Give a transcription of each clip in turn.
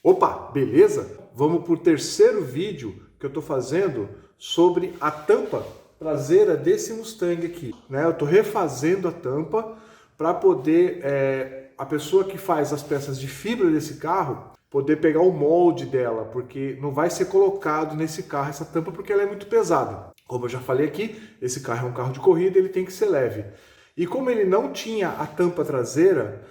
Opa, beleza? Vamos para o terceiro vídeo que eu estou fazendo sobre a tampa traseira desse Mustang aqui, né? Eu estou refazendo a tampa para poder a pessoa que faz as peças de fibra desse carro poder pegar o molde dela, porque não vai ser colocado nesse carro essa tampa porque ela é muito pesada. Como eu já falei aqui, esse carro é um carro de corrida, ele tem que ser leve. E como ele não tinha a tampa traseira,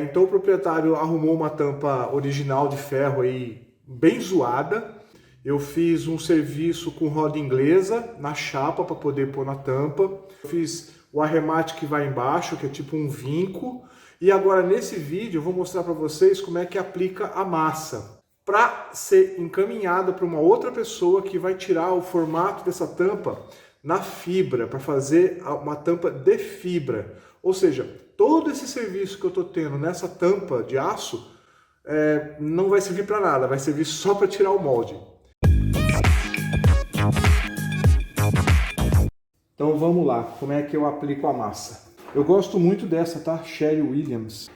então o proprietário arrumou uma tampa original de ferro aí bem zoada. Eu fiz um serviço com roda inglesa na chapa para poder pôr na tampa. Eu fiz o arremate que vai embaixo, que é tipo um vinco. E agora nesse vídeo eu vou mostrar para vocês como é que aplica a massa para ser encaminhada para uma outra pessoa que vai tirar o formato dessa tampa na fibra, para fazer uma tampa de fibra. Ou seja, todo esse serviço que eu estou tendo nessa tampa de aço não vai servir para nada, vai servir só para tirar o molde. Então vamos lá, como é que eu aplico a massa? Eu gosto muito dessa, tá? Sherwin Williams.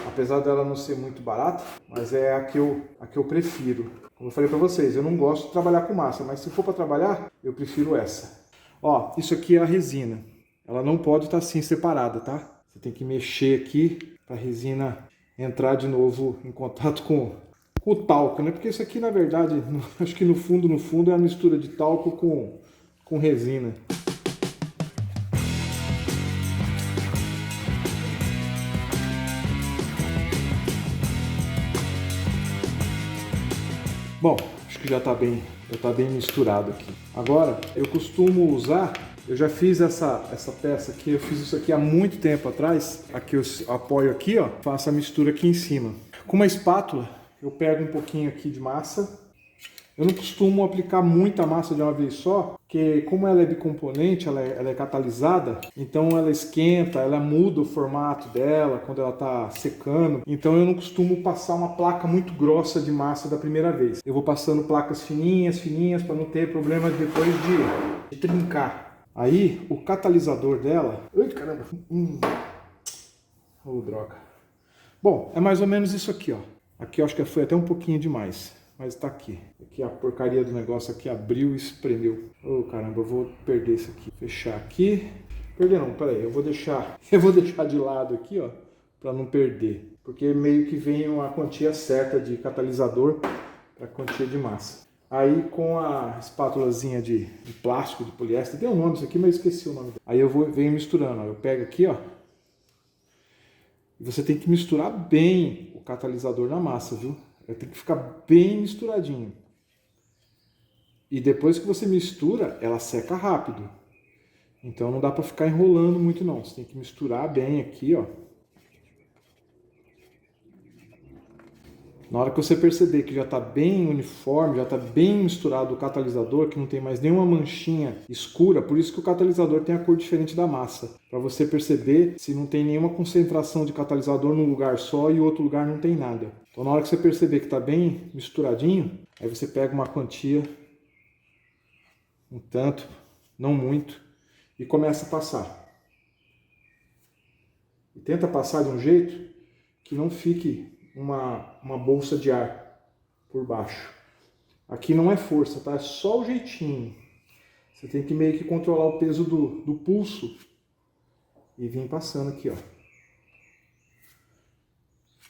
Apesar dela não ser muito barata, mas é a que eu prefiro. Como eu falei para vocês, eu não gosto de trabalhar com massa, mas se for para trabalhar, eu prefiro essa. Ó, isso aqui é a resina. Ela não pode estar assim separada, tá? Você tem que mexer aqui para a resina entrar de novo em contato com o talco, né? Porque isso aqui, na verdade, acho que no fundo é a mistura de talco com resina. Bom, acho que já está bem misturado aqui. Agora, eu costumo usar, eu já fiz essa peça aqui, eu fiz isso aqui há muito tempo atrás. Aqui eu apoio aqui, ó, faço a mistura aqui em cima. Com uma espátula, eu pego um pouquinho aqui de massa. Eu não costumo aplicar muita massa de uma vez só, porque como ela é bicomponente, ela é catalisada, então ela esquenta, ela muda o formato dela quando ela está secando. Então eu não costumo passar uma placa muito grossa de massa da primeira vez. Eu vou passando placas fininhas, para não ter problema depois de trincar. Aí o catalisador dela... Ai, caramba! Oh, droga! Bom, é mais ou menos isso aqui, ó. Aqui eu acho que foi até um pouquinho demais. Mas tá aqui. Aqui a porcaria do negócio aqui abriu e espremeu. Oh, caramba, eu vou perder isso aqui. Fechar aqui. Perder não, peraí. Eu vou deixar de lado aqui, ó, para não perder. Porque meio que vem uma quantia certa de catalisador para quantia de massa. Aí com a espátulazinha de plástico, de poliéster, tem um nome isso aqui, mas eu esqueci o nome. Aí eu venho misturando, ó. Eu pego aqui, ó. E você tem que misturar bem o catalisador na massa, viu? Tem que ficar bem misturadinho. E depois que você mistura, ela seca rápido. Então não dá para ficar enrolando muito não. Você tem que misturar bem aqui, ó. Na hora que você perceber que já está bem uniforme, já está bem misturado o catalisador, que não tem mais nenhuma manchinha escura, por isso que o catalisador tem a cor diferente da massa. Para você perceber se não tem nenhuma concentração de catalisador num lugar só e o outro lugar não tem nada. Então na hora que você perceber que está bem misturadinho, aí você pega uma quantia, um tanto, não muito, e começa a passar. E tenta passar de um jeito que não fique uma bolsa de ar por baixo. Aqui não é força, tá? É só o jeitinho. Você tem que meio que controlar o peso do pulso e vir passando aqui, ó.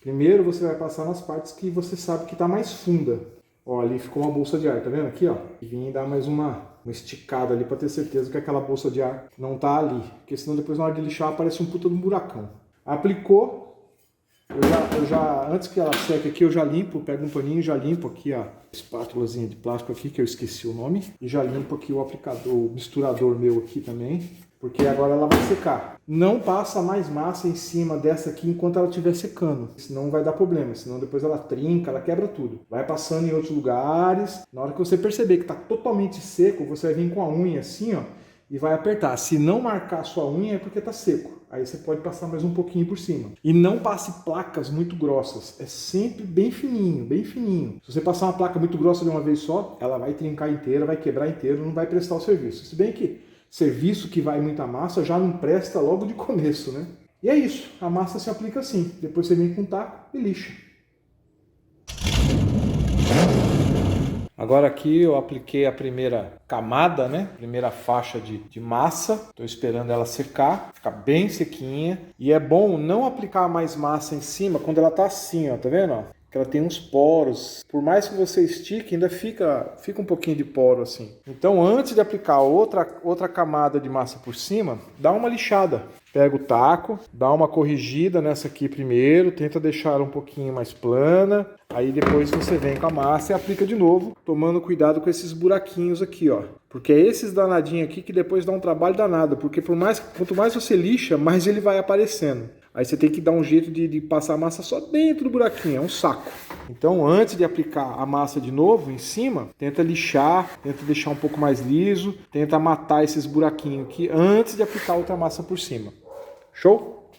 Primeiro você vai passar nas partes que você sabe que está mais funda. Ó, ali ficou uma bolsa de ar, tá vendo aqui, ó? E vim dar mais uma esticada ali para ter certeza que aquela bolsa de ar não tá ali, porque senão depois na hora de lixar aparece um puta de um buracão. Aplicou. Eu já, antes que ela seque aqui, eu já limpo, pego um paninho e já limpo aqui a espátulazinha de plástico aqui, que eu esqueci o nome. E já limpo aqui o aplicador, o misturador meu aqui também, porque agora ela vai secar. Não passa mais massa em cima dessa aqui enquanto ela estiver secando, senão vai dar problema, senão depois ela trinca, ela quebra tudo. Vai passando em outros lugares, na hora que você perceber que está totalmente seco, você vai vir com a unha assim, ó, e vai apertar. Se não marcar a sua unha é porque está seco. Aí você pode passar mais um pouquinho por cima. E não passe placas muito grossas. É sempre bem fininho, bem fininho. Se você passar uma placa muito grossa de uma vez só, ela vai trincar inteira, vai quebrar inteira, não vai prestar o serviço. Se bem que serviço que vai muita massa já não presta logo de começo, né? E é isso. A massa se aplica assim. Depois você vem com um taco e lixa. Agora aqui eu apliquei a primeira camada, né? Primeira faixa de massa. Estou esperando ela secar, ficar bem sequinha. E é bom não aplicar mais massa em cima quando ela tá assim, ó, tá vendo? Ó? Que ela tem uns poros. Por mais que você estique, ainda fica um pouquinho de poro assim. Então, antes de aplicar outra camada de massa por cima, dá uma lixada. Pega o taco, dá uma corrigida nessa aqui primeiro, tenta deixar ela um pouquinho mais plana. Aí depois você vem com a massa e aplica de novo, tomando cuidado com esses buraquinhos aqui, ó. Porque é esses danadinhos aqui que depois dá um trabalho danado. Porque quanto mais você lixa, mais ele vai aparecendo. Aí você tem que dar um jeito de passar a massa só dentro do buraquinho, é um saco. Então, antes de aplicar a massa de novo em cima, tenta lixar, tenta deixar um pouco mais liso, tenta matar esses buraquinhos aqui antes de aplicar outra massa por cima. Show?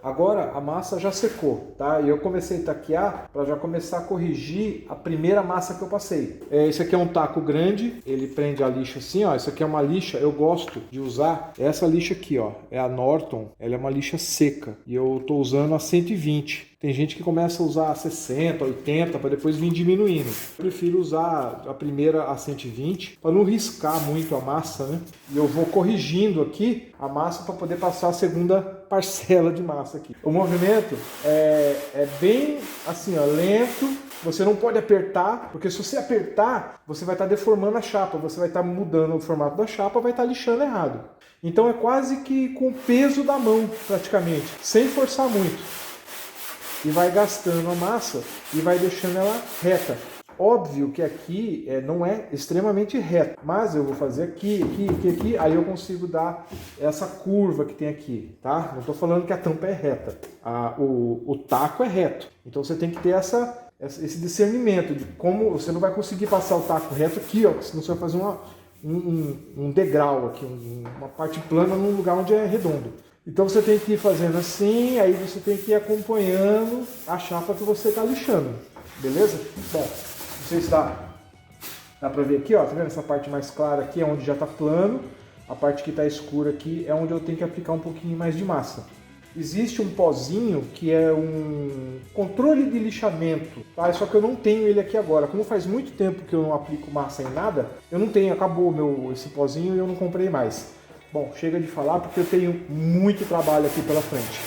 Agora a massa já secou, tá? E eu comecei a taquear para já começar a corrigir a primeira massa que eu passei. Esse aqui é um taco grande, ele prende a lixa assim, ó. Isso aqui é uma lixa, eu gosto de usar essa lixa aqui, ó. É a Norton, ela é uma lixa seca e eu tô usando a 120. Tem gente que começa a usar a 60, 80 para depois vir diminuindo. Eu prefiro usar a primeira a 120 para não riscar muito a massa, né? E eu vou corrigindo aqui a massa para poder passar a segunda parcela de massa aqui. O movimento é bem assim, ó, lento. Você não pode apertar, porque se você apertar, você vai estar deformando a chapa, você vai estar mudando o formato da chapa, vai estar lixando errado. Então é quase que com o peso da mão, praticamente, sem forçar muito. E vai gastando a massa e vai deixando ela reta. Óbvio que aqui não é extremamente reto, mas eu vou fazer aqui, aí eu consigo dar essa curva que tem aqui, tá? Não estou falando que a tampa é reta, o taco é reto. Então você tem que ter esse discernimento de como você não vai conseguir passar o taco reto aqui, ó, senão você vai fazer um degrau aqui, uma parte plana num lugar onde é redondo. Então você tem que ir fazendo assim, aí você tem que ir acompanhando a chapa que você está lixando, beleza? Bom, não sei se dá para ver aqui, ó, tá vendo essa parte mais clara aqui é onde já está plano, a parte que está escura aqui é onde eu tenho que aplicar um pouquinho mais de massa. Existe um pozinho que é um controle de lixamento, tá? Só que eu não tenho ele aqui agora. Como faz muito tempo que eu não aplico massa em nada, eu não tenho, acabou esse pozinho e eu não comprei mais. Bom, chega de falar porque eu tenho muito trabalho aqui pela frente.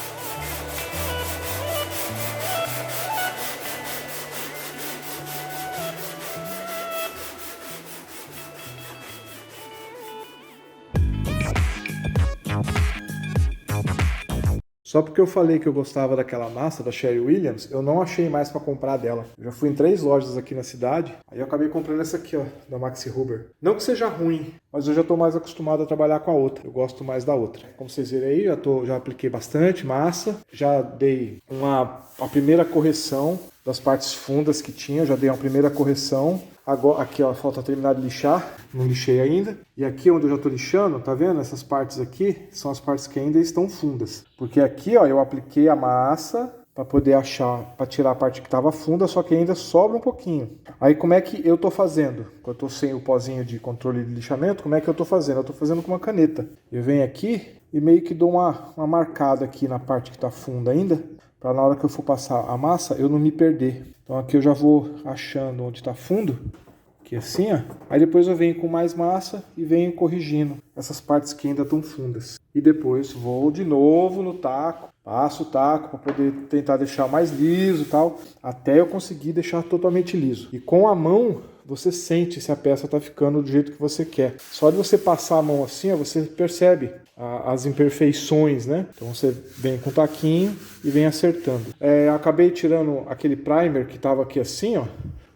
Só porque eu falei que eu gostava daquela massa da Sherwin Williams, eu não achei mais para comprar dela. Eu já fui em 3 lojas aqui na cidade, aí eu acabei comprando essa aqui, ó, da Maxi Huber. Não que seja ruim, mas eu já estou mais acostumado a trabalhar com a outra. Eu gosto mais da outra. Como vocês viram aí, já apliquei bastante massa, já dei a primeira correção das partes fundas que tinha, já dei uma primeira correção. Agora, aqui ó, falta terminar de lixar, não lixei ainda. E aqui onde eu já estou lixando, tá vendo? Essas partes aqui são as partes que ainda estão fundas. Porque aqui ó, eu apliquei a massa para poder para tirar a parte que estava funda, só que ainda sobra um pouquinho. Aí como é que eu estou fazendo? Quando eu estou sem o pozinho de controle de lixamento, como é que eu estou fazendo? Eu estou fazendo com uma caneta. Eu venho aqui e meio que dou uma marcada aqui na parte que está funda ainda, para na hora que eu for passar a massa, eu não me perder. Então aqui eu já vou achando onde está fundo, aqui assim, ó. Aí depois eu venho com mais massa e venho corrigindo essas partes que ainda estão fundas. E depois vou de novo no taco, passo o taco para poder tentar deixar mais liso e tal, até eu conseguir deixar totalmente liso. E com a mão, você sente se a peça está ficando do jeito que você quer. Só de você passar a mão assim, ó, você percebe as imperfeições, né? Então você vem com o taquinho e vem acertando. Acabei tirando aquele primer que estava aqui assim, ó,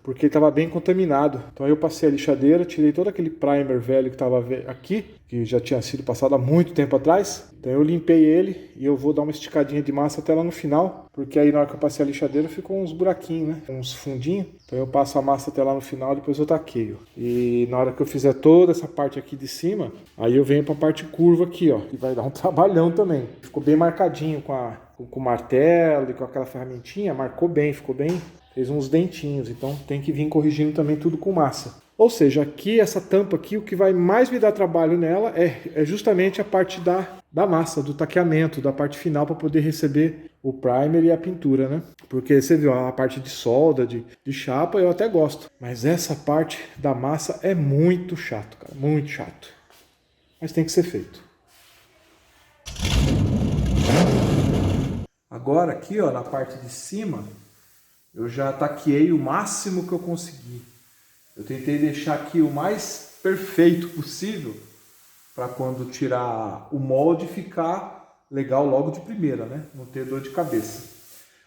porque ele estava bem contaminado. Então aí eu passei a lixadeira, tirei todo aquele primer velho que estava aqui, que já tinha sido passado há muito tempo atrás. Então eu limpei ele e eu vou dar uma esticadinha de massa até lá no final, porque aí na hora que eu passei a lixadeira ficou uns buraquinhos, né? Uns fundinhos. Então eu passo a massa até lá no final, depois eu taqueio. E na hora que eu fizer toda essa parte aqui de cima, aí eu venho para a parte curva aqui, ó, que vai dar um trabalhão também. Ficou bem marcadinho com o martelo e com aquela ferramentinha, marcou bem, ficou bem fez uns dentinhos, então tem que vir corrigindo também tudo com massa. Ou seja, aqui, essa tampa aqui, o que vai mais me dar trabalho nela é justamente a parte da massa, do taqueamento, da parte final, para poder receber o primer e a pintura, né? Porque você viu, a parte de solda, de chapa, eu até gosto. Mas essa parte da massa é muito chato, cara, muito chato. Mas tem que ser feito. Agora aqui, ó, na parte de cima, eu já taqueei o máximo que eu consegui. Eu tentei deixar aqui o mais perfeito possível para quando tirar o molde ficar legal logo de primeira, né? Não ter dor de cabeça.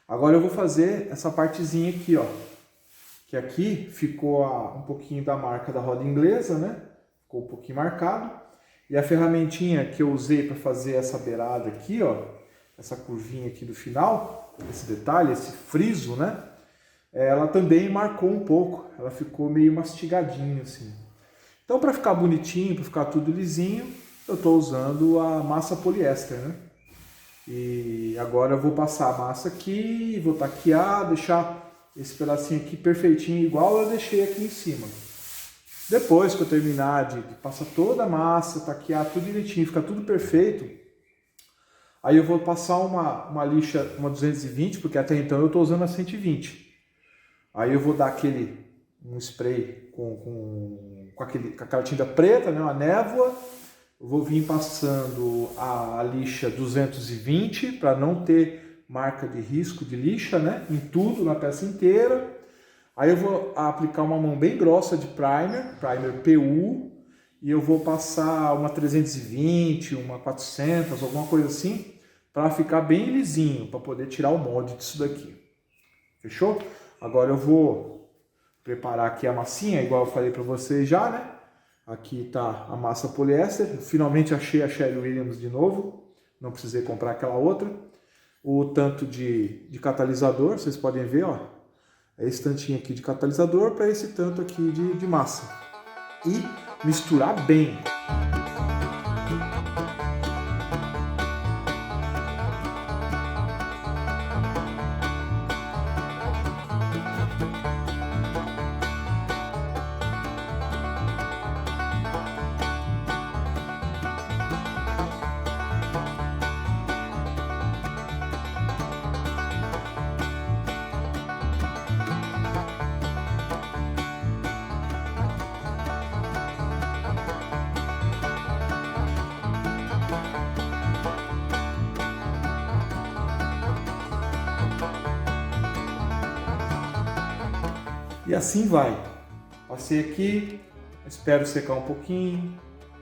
Agora eu vou fazer essa partezinha aqui, ó. Que aqui ficou um pouquinho da marca da roda inglesa, né? Ficou um pouquinho marcado. E a ferramentinha que eu usei para fazer essa beirada aqui, ó. Essa curvinha aqui do final, esse detalhe, esse friso, né? Ela também marcou um pouco, ela ficou meio mastigadinha assim. Então, para ficar bonitinho, para ficar tudo lisinho, eu estou usando a massa poliéster, né? E agora eu vou passar a massa aqui, vou taquear, deixar esse pedacinho aqui perfeitinho, igual eu deixei aqui em cima. Depois que eu terminar de passar toda a massa, taquear tudo direitinho, ficar tudo perfeito, aí eu vou passar uma lixa, uma 220, porque até então eu estou usando a 120. Aí eu vou dar um spray com aquela tinta preta, né, uma névoa. Eu vou vir passando a lixa 220 para não ter marca de risco de lixa, né, em tudo, na peça inteira. Aí eu vou aplicar uma mão bem grossa de primer PU, e eu vou passar uma 320, uma 400, alguma coisa assim, para ficar bem lisinho, para poder tirar o molde disso daqui. Fechou? Agora eu vou preparar aqui a massinha, igual eu falei para vocês já, né? Aqui está a massa poliéster. Finalmente achei a Sherwin Williams de novo. Não precisei comprar aquela outra. O tanto de catalisador, vocês podem ver, ó. É esse tantinho aqui de catalisador para esse tanto aqui de massa. E misturar bem. E assim vai. Passei aqui, espero secar um pouquinho,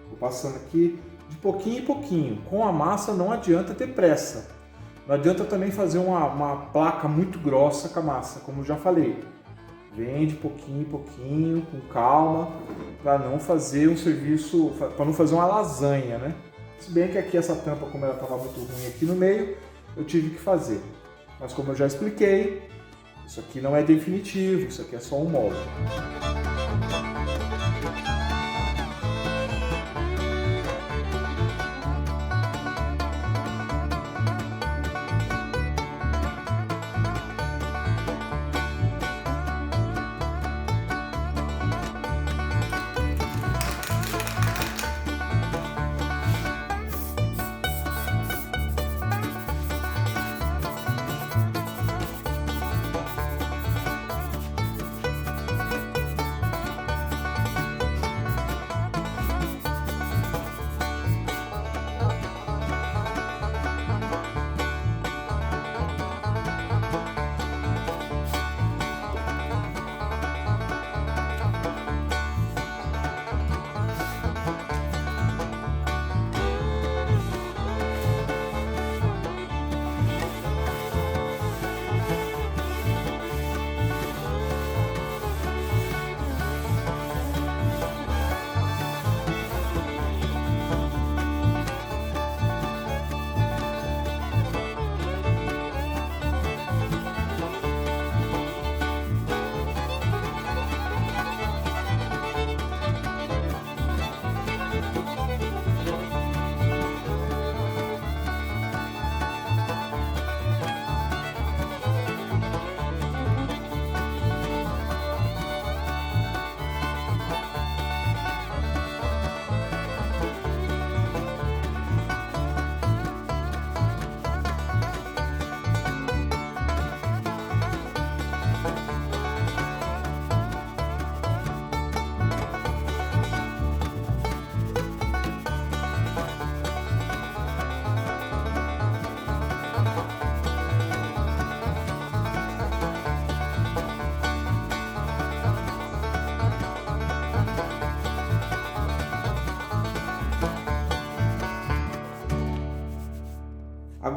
vou passando aqui de pouquinho em pouquinho. Com a massa não adianta ter pressa. Não adianta também fazer uma placa muito grossa com a massa, como eu já falei. Vem de pouquinho em pouquinho, com calma, para não fazer um serviço, para não fazer uma lasanha, né? Se bem que aqui essa tampa, como ela estava muito ruim aqui no meio, eu tive que fazer. Mas como eu já expliquei, isso aqui não é definitivo, isso aqui é só um molde.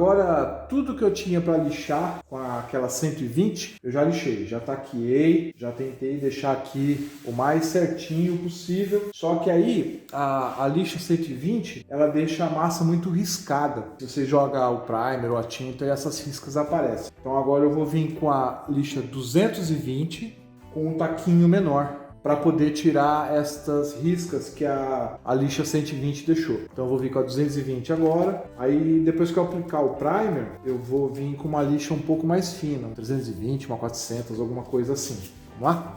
Agora, tudo que eu tinha para lixar com aquela 120, eu já lixei, já taqueei, já tentei deixar aqui o mais certinho possível. Só que aí, a lixa 120, ela deixa a massa muito riscada. Se você jogar o primer ou a tinta, essas riscas aparecem. Então agora eu vou vir com a lixa 220, com um taquinho menor, para poder tirar estas riscas que a lixa 120 deixou. Então eu vou vir com a 220 agora, aí depois que eu aplicar o primer, eu vou vir com uma lixa um pouco mais fina, 320, uma 400, alguma coisa assim. Vamos lá?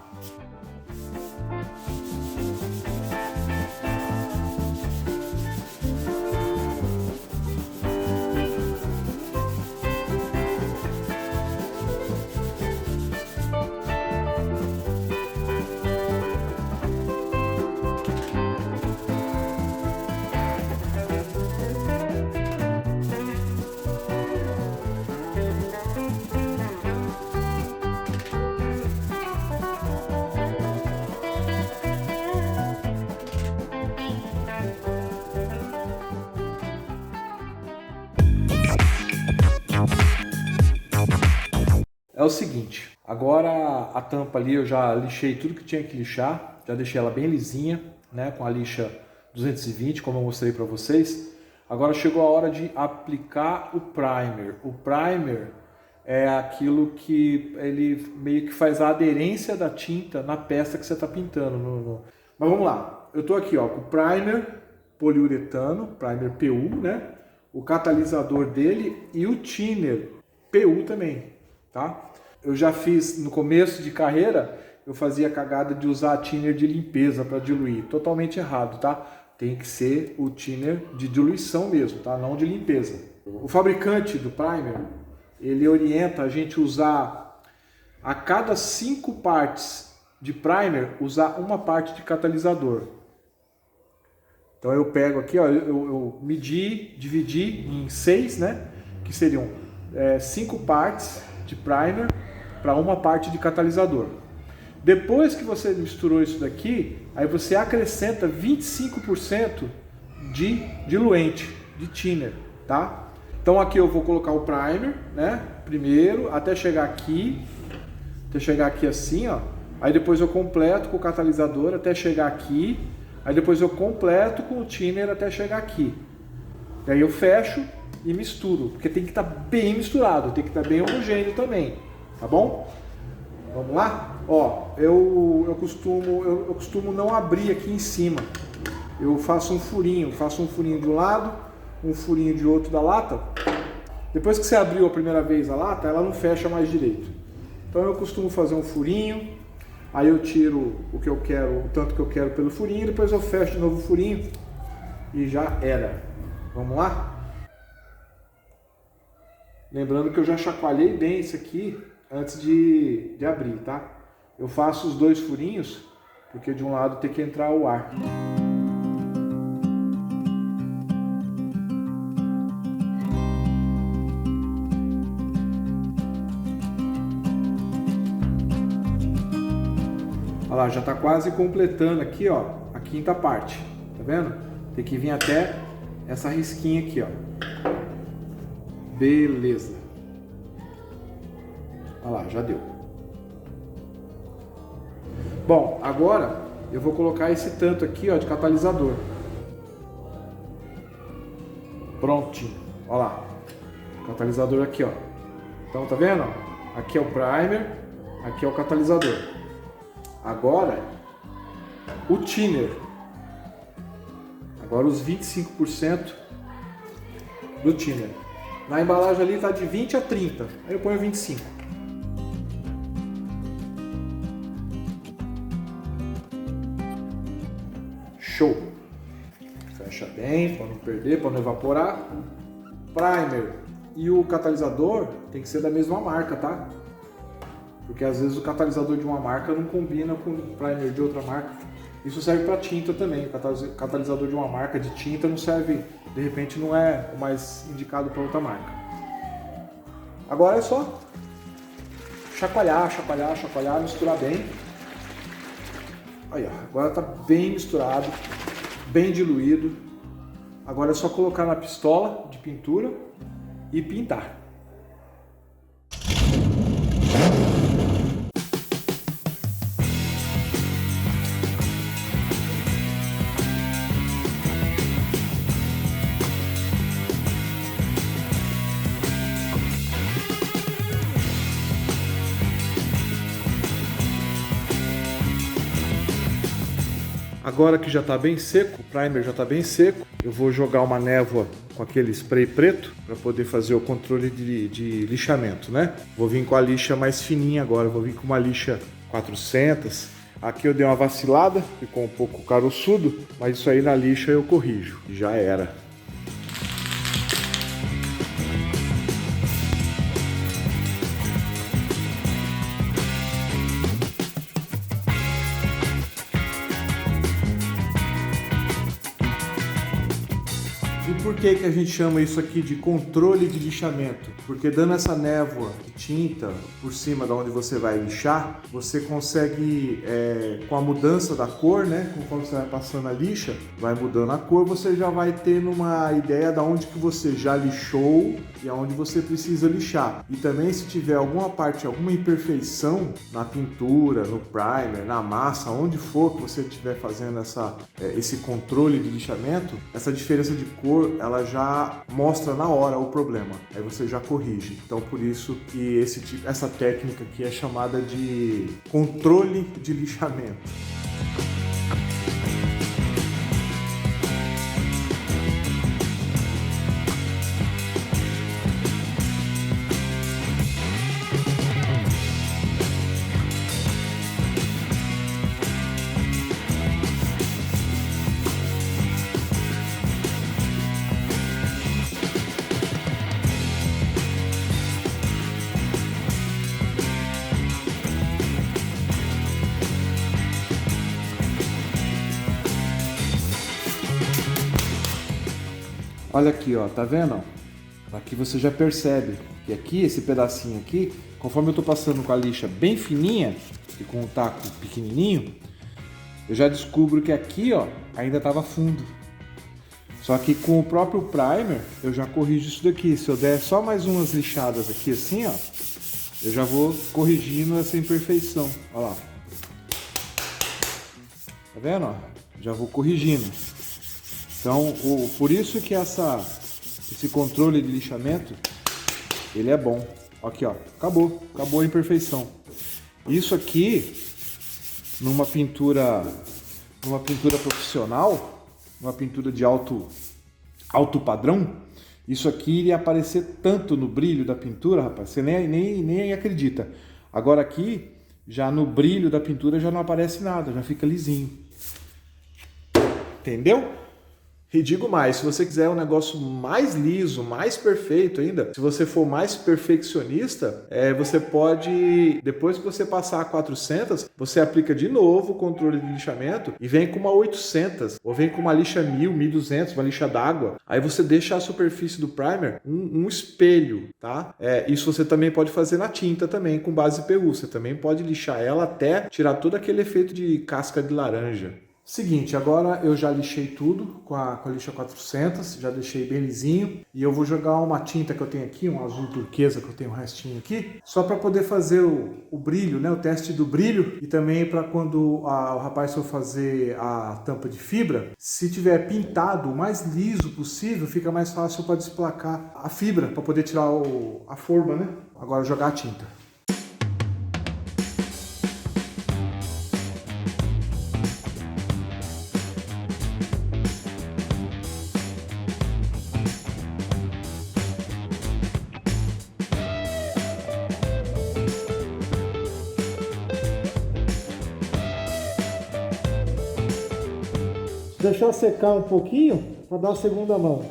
É o seguinte, agora a tampa ali eu já lixei tudo que tinha que lixar, já deixei ela bem lisinha, né, com a lixa 220, como eu mostrei para vocês. Agora chegou a hora de aplicar o primer. O primer é aquilo que ele meio que faz a aderência da tinta na peça que você está pintando. Mas vamos lá, eu estou aqui ó, com o primer poliuretano, primer PU, né, o catalisador dele e o thinner PU também. Tá? Eu já fiz no começo de carreira, eu fazia a cagada de usar thinner de limpeza para diluir, totalmente errado, tá? Tem que ser o thinner de diluição mesmo, tá? Não de limpeza. O fabricante do primer, ele orienta a gente usar a cada 5 partes de primer, usar uma parte de catalisador. Então eu pego aqui, ó, eu medi, dividi em 6, né? Que seriam 5 partes de primer para uma parte de catalisador. Depois que você misturou isso daqui, aí você acrescenta 25% de diluente, de thinner, tá? Então aqui eu vou colocar o primer, né? Primeiro, até chegar aqui assim, ó. Aí depois eu completo com o catalisador até chegar aqui. Aí depois eu completo com o thinner até chegar aqui. E aí eu fecho e misturo, porque tem que estar bem misturado, tem que estar bem homogêneo também, tá bom? Vamos lá? Ó, eu costumo não abrir aqui em cima. Eu faço um furinho de um lado, um furinho de outro da lata. Depois que você abriu a primeira vez a lata, ela não fecha mais direito. Então eu costumo fazer um furinho, aí eu tiro o que eu quero, o tanto que eu quero pelo furinho, depois eu fecho de novo o furinho e já era. Vamos lá? Lembrando que eu já chacoalhei bem isso aqui antes de abrir, tá? Eu faço os 2 furinhos, porque de um lado tem que entrar o ar. Olha lá, já está quase completando aqui, ó, a 5ª parte, tá vendo? Tem que vir até essa risquinha aqui, ó. Beleza. Olha lá, já deu. Bom, agora eu vou colocar esse tanto aqui, ó, de catalisador. Prontinho. Olha lá. Catalisador aqui, ó. Então, tá vendo? Aqui é o primer, aqui é o catalisador. Agora, o thinner. Agora os 25% do thinner. Na embalagem ali está de 20 a 30, aí eu ponho 25. Show! Fecha bem, para não perder, para não evaporar. Primer e o catalisador tem que ser da mesma marca, tá? Porque às vezes o catalisador de uma marca não combina com o primer de outra marca. Isso serve para tinta também. O catalisador de uma marca de tinta não serve, de repente não é o mais indicado para outra marca. Agora é só chacoalhar, chacoalhar, chacoalhar, misturar bem. Aí, ó, agora está bem misturado, bem diluído. Agora é só colocar na pistola de pintura e pintar. Agora que já está bem seco, o primer já está bem seco, eu vou jogar uma névoa com aquele spray preto para poder fazer o controle de lixamento, né? Vou vir com a lixa mais fininha agora, vou vir com uma lixa 400. Aqui eu dei uma vacilada, ficou um pouco caroçudo, mas isso aí na lixa eu corrijo, já era. E por que a gente chama isso aqui de controle de lixamento? Porque dando essa névoa de tinta por cima da onde você vai lixar, você consegue, com a mudança da cor, né? Conforme você vai passando a lixa, vai mudando a cor, você já vai tendo uma ideia de onde que você já lixou e aonde você precisa lixar. E também se tiver alguma parte, alguma imperfeição na pintura, no primer, na massa, onde for que você estiver fazendo esse controle de lixamento, essa diferença de cor, ela já mostra na hora o problema. Aí você já corrige. Então por isso que essa técnica aqui é chamada de controle de lixamento. Olha aqui, ó, tá vendo? Aqui você já percebe que aqui, esse pedacinho aqui, conforme eu tô passando com a lixa bem fininha e com o taco pequenininho, eu já descubro que aqui, ó, ainda tava fundo. Só que com o próprio primer, eu já corrijo isso daqui. Se eu der só mais umas lixadas aqui assim, ó, eu já vou corrigindo essa imperfeição. Olha lá. Tá vendo, ó? Já vou corrigindo. Então, por isso que esse controle de lixamento, ele é bom. Aqui, ó, acabou a imperfeição. Isso aqui, numa pintura profissional, numa pintura de alto padrão, isso aqui iria aparecer tanto no brilho da pintura, rapaz, você nem acredita. Agora aqui, já no brilho da pintura já não aparece nada, já fica lisinho. Entendeu? E digo mais, se você quiser um negócio mais liso, mais perfeito ainda, se você for mais perfeccionista, você pode, depois que você passar a 400, você aplica de novo o controle de lixamento e vem com uma 800, ou vem com uma lixa 1000, 1200, uma lixa d'água. Aí você deixa a superfície do primer um espelho, tá? Isso você também pode fazer na tinta também, com base PU. Você também pode lixar ela até tirar todo aquele efeito de casca de laranja. Seguinte, agora eu já lixei tudo com a lixa 400, já deixei bem lisinho e eu vou jogar uma tinta que eu tenho aqui, um azul turquesa que eu tenho um restinho aqui, só para poder fazer o brilho, né, o teste do brilho e também para quando o rapaz for fazer a tampa de fibra, se tiver pintado o mais liso possível, fica mais fácil para desplacar a fibra, para poder tirar a forma, né? Agora eu vou jogar a tinta. Deixar secar um pouquinho para dar a segunda mão.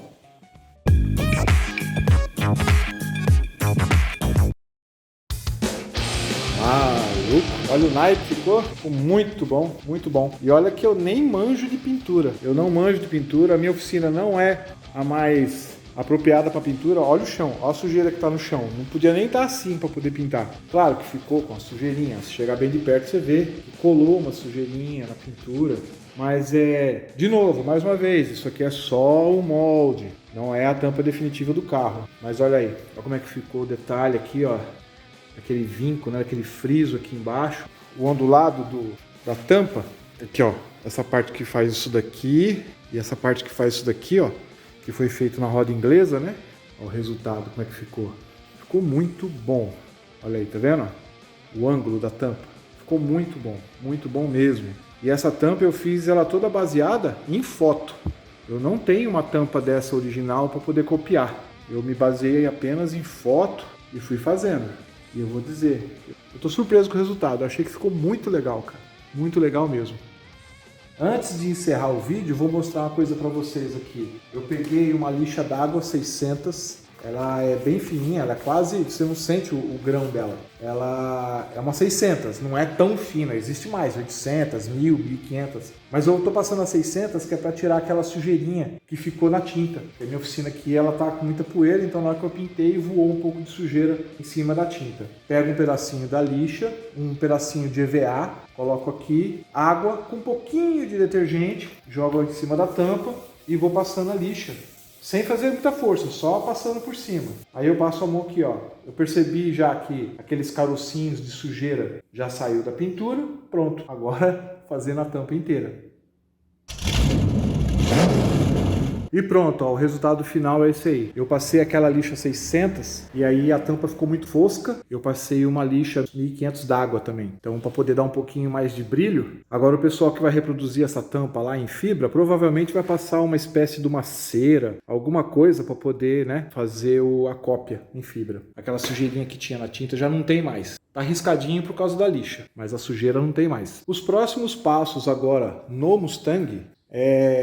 Olha o naipe, ficou muito bom, muito bom. E olha que eu nem manjo de pintura. Eu não manjo de pintura, a minha oficina não é a mais apropriada para pintura. Olha o chão, olha a sujeira que está no chão. Não podia nem estar assim para poder pintar. Claro que ficou com a sujeirinha. Se chegar bem de perto você vê que colou uma sujeirinha na pintura. Mas de novo, mais uma vez, isso aqui é só o molde. Não é a tampa definitiva do carro. Mas olha aí, olha como é que ficou o detalhe aqui, ó. Aquele vinco, né? Aquele friso aqui embaixo. O ondulado da tampa. Aqui, ó. Essa parte que faz isso daqui. E essa parte que faz isso daqui, ó. Que foi feito na roda inglesa, né? Olha o resultado, como é que ficou. Ficou muito bom. Olha aí, tá vendo? O ângulo da tampa. Ficou muito bom mesmo. E essa tampa eu fiz ela toda baseada em foto. Eu não tenho uma tampa dessa original para poder copiar. Eu me baseei apenas em foto e fui fazendo. E eu vou dizer, eu tô surpreso com o resultado. Eu achei que ficou muito legal, cara. Muito legal mesmo. Antes de encerrar o vídeo, vou mostrar uma coisa para vocês aqui. Eu peguei uma lixa d'água 600. Ela é bem fininha, ela é quase, você não sente o grão dela. Ela é uma 600, não é tão fina, existe mais, 800, 1000, 1500. Mas eu tô passando a 600 que é para tirar aquela sujeirinha que ficou na tinta. A minha oficina aqui, ela tá com muita poeira, então na hora que eu pintei, voou um pouco de sujeira em cima da tinta. Pego um pedacinho da lixa, um pedacinho de EVA, coloco aqui, água com um pouquinho de detergente, jogo em cima da tampa e vou passando a lixa. Sem fazer muita força, só passando por cima. Aí eu passo a mão aqui, ó. Eu percebi já que aqueles carocinhos de sujeira já saiu da pintura. Pronto, agora fazendo a tampa inteira. E pronto, ó, o resultado final é esse aí. Eu passei aquela lixa 600 e aí a tampa ficou muito fosca. Eu passei uma lixa 1500 d'água também. Então, para poder dar um pouquinho mais de brilho. Agora o pessoal que vai reproduzir essa tampa lá em fibra, provavelmente vai passar uma espécie de uma cera, alguma coisa para poder, né, fazer a cópia em fibra. Aquela sujeirinha que tinha na tinta já não tem mais. Tá riscadinho por causa da lixa, mas a sujeira não tem mais. Os próximos passos agora no Mustang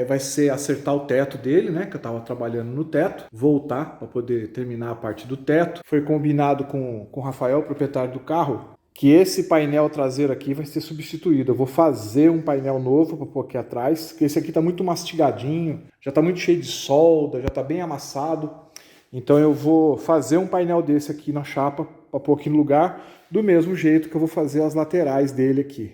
vai ser acertar o teto dele, né? Que eu estava trabalhando no teto, voltar para poder terminar a parte do teto. Foi combinado com o Rafael, proprietário do carro, que esse painel traseiro aqui vai ser substituído. Eu vou fazer um painel novo para pôr aqui atrás, porque esse aqui está muito mastigadinho, já está muito cheio de solda, já está bem amassado. Então eu vou fazer um painel desse aqui na chapa para pôr aqui no lugar, do mesmo jeito que eu vou fazer as laterais dele aqui.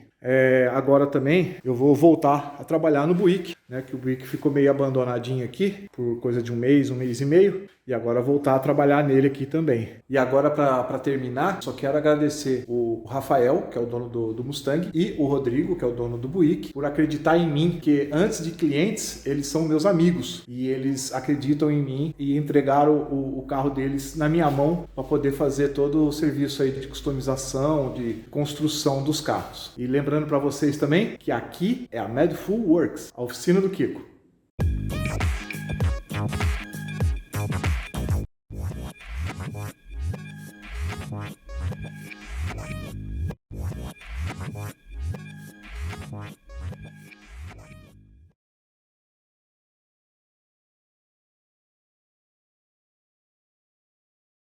Agora também eu vou voltar a trabalhar no Buick, né, que o Buick ficou meio abandonadinho aqui por coisa de um mês e meio, e agora voltar a trabalhar nele aqui também. E agora para terminar, só quero agradecer o Rafael, que é o dono do Mustang, e o Rodrigo, que é o dono do Buick, por acreditar em mim, que antes de clientes, eles são meus amigos, e eles acreditam em mim e entregaram o carro deles na minha mão para poder fazer todo o serviço aí de customização, de construção dos carros. E lembrando para vocês também que aqui é a Mad Full Works, a oficina do Kiko.